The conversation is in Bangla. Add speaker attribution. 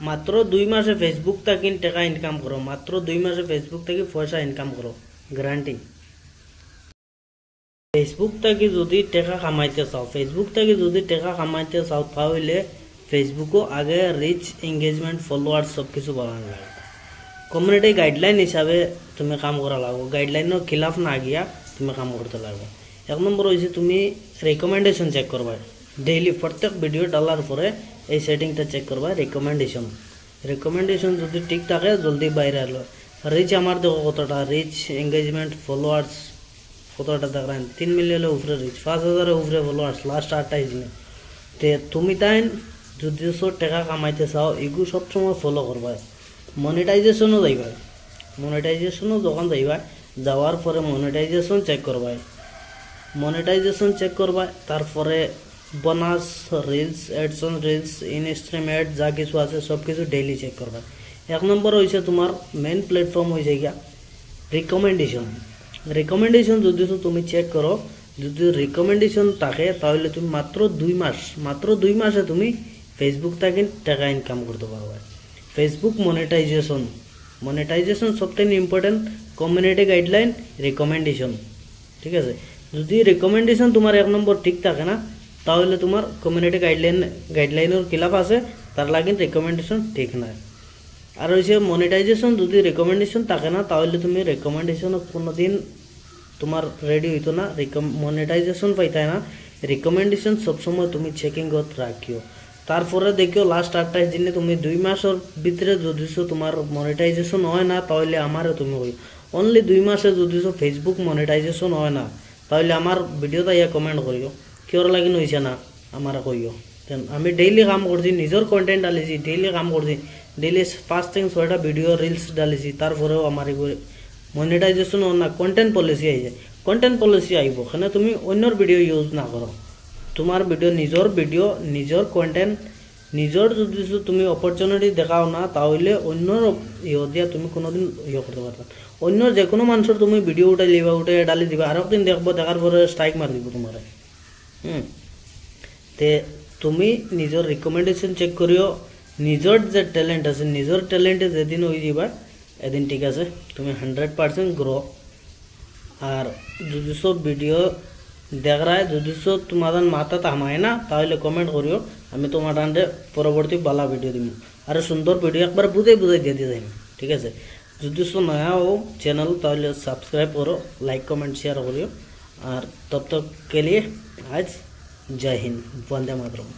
Speaker 1: মাত্র 2 মাসে ফেসবুক থেকে টাকা ইনকাম করো, মাত্র 2 মাসে ফেসবুক থেকে পয়সা ইনকাম করো, গ্যারান্টি। ফেসবুক থেকে যদি টাকা কামাইতে চাও, ফেসবুক থেকে যদি টাকা কামাইতে চাও, তাহলে ফেসবুকও আগে রিচ, এঙ্গেজমেন্ট, ফলোয়ার্স সব কিছু বাড়ানো লাগে। কমিউনিটি গাইডলাইন হিসাবে তুমি কাম করা লাগবে, গাইডলাইনের খিলাফ না গিয়া তুমি কাম করতে লাগবে। 1 নম্বর হয়েছে তুমি রেকমেন্ডেশন চেক করবা ডেইলি, প্রত্যেক ভিডিও ডালার পরে এই সেটিংটা চেক করবা রেকমেন্ডেশন। রেকমেন্ডেশন যদি ঠিক থাকে জলদি বাইরে আলো। রিচ আমার দেখো কতটা রিচ, এঙ্গেজমেন্ট, ফলোয়ার্স কতটা দেখেন, 3 মিলিয়নের উপরে রিচ, 5000-এর উপরে ফলোয়ার্স লাস্ট 28 দিনে। তে তুমি তাই যদি টাকা কামাইতে চাও এগুলো সবসময় ফলো করবা। মনিটাইজেশনও যাইবা, মনিটাইজেশনও যখন যাইবা, যাওয়ার পরে মনিটাইজেশন চেক করবা, মনিটাইজেশন চেক করবা। তারপরে bonus, reels, অ্যাডসন reels, instream add যা কিছু আছে সব কিছু ডেইলি চেক করবা। 1 নম্বর হয়েছে তোমার মেন প্ল্যাটফর্ম হয়েছে গিয়া রিকমেন্ডেশন। রিকমেন্ডেশন যদি তুমি চেক করো, যদি রিকমেন্ডেশন থাকে তাহলে তুমি মাত্র 2 মাসে তুমি ফেসবুক থেকে টাকা ইনকাম করতে পারবে। ফেসবুক মনিটাইজেশন, মনিটাইজেশন সবথেকে ইম্পর্টেন্ট, কমিউনিটি গাইডলাইন, রিকমেন্ডেশন, ঠিক আছে। যদি রিকমেন্ডেশন তোমার 1 নম্বর ঠিক থাকে না, তাহলে তোমার কমিউনিটি গাইডলাইনের খিলাফ আছে, তার লাগে রিকমেন্ডেশন ঠিক না। আর হচ্ছে মনিটাইজেশন, যদি রিকমেন্ডেশন থাকে না তাহলে তুমি রিকমেন্ডেশন কোনোদিন তোমার রেডি হইতো না, মনিটাইজেশন পাইতাই না। রিকমেন্ডেশন সবসময় তুমি চেকিংত রাখিও। তারপরে দেখিও লাস্ট 28 দিনে তুমি 2 মাসের ভিতরে যদি তোমার মনিটাইজেশন হয় না, তাহলে আমারও তুমি কই অনলি 2 মাসে যদি ফেসবুক মনিটাইজেশন হয় না, তাহলে আমার ভিডিওটা ইয়া কমেন্ট করিও কিওর লাগিন হয়েছে না, আমার কইও। আমি ডেইলি কাম করছি, নিজের কন্টেন্ট ডালিছি, ডেইলি কাম করছি, ডেইলি 5 থেকে 6টা ভিডিও রিলস ডালিছি, তারপরেও আমার মনিটাইজেশন না, কন্টেন্ট পলিসি আইছে, কন্টেন্ট পলিসি আইব, এখানে তুমি অন্যর ভিডিও ইউজ না করো, তোমার ভিডিও, নিজের কন্টেন্ট, নিজের যদি তুমি অপরচুনিটি দেখাও না, তাহলে অন্যর দিয়া তুমি কোনোদিন করতে পারবে। অন্য যে কোনো মানুষের তুমি ভিডিও উঠাই লিবা, উঠে ডালি দিবা, আর একদিন দেখবো, দেখার পরে স্ট্রাইক মারি দিব তোমার। তে তুমি নিজের রিকমেন্ডেশন চেক করিও, নিজের যে ট্যালেন্ট আছে, নিজের ট্যালেন্টে যেদিন হয়ে যাবা এদিন ঠিক আছে, তুমি 100% গ্রো। আর যদি সব ভিডিও দেখায়, যদি সব তোমাদের মাথা থামায় না, তাহলে কমেন্ট করিও, আমি তোমার টানতে পরবর্তী বালা ভিডিও দিব, আর সুন্দর ভিডিও একবার বুঝাই দিয়ে যাই, ঠিক আছে। যদি সব নয়া हो চ্যানেল, তাহলে সাবস্ক্রাইব করো, লাইক কমেন্ট শেয়ার করিও। আর তব তক के लिए आज जय हिंद, वंदे मातरम।